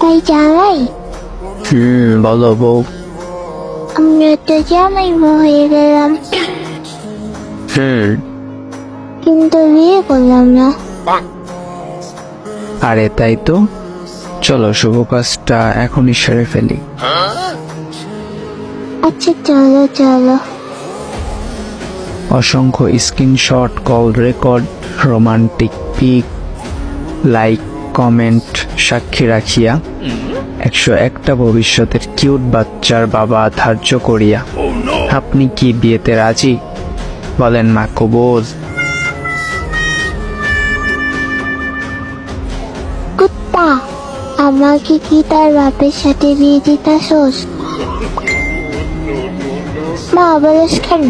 তাই জামাই, বলো বউ। আমিও তো জামাই হয়ে গেলাম, কিন্তু বিয়ে করলাম না। আরে তাই তো, চলো শুভ কাজটা এখনই সেরে ফেলি। আচ্ছা চলো চলো। অসংখ্য screenshot, call record, romantic pic, like, comment সাক্ষী রাখিয়া 101টা ভবিষ্যতের কিউট বাচ্চার বাবা ধার্য করিয়া আপনি কি বিয়েতে রাজি? বলেন মা কবুল। কুত্তা, আমাকে কি তার বাপের সাথে বিয়ে দিতাছোস? মা বলিস কেন?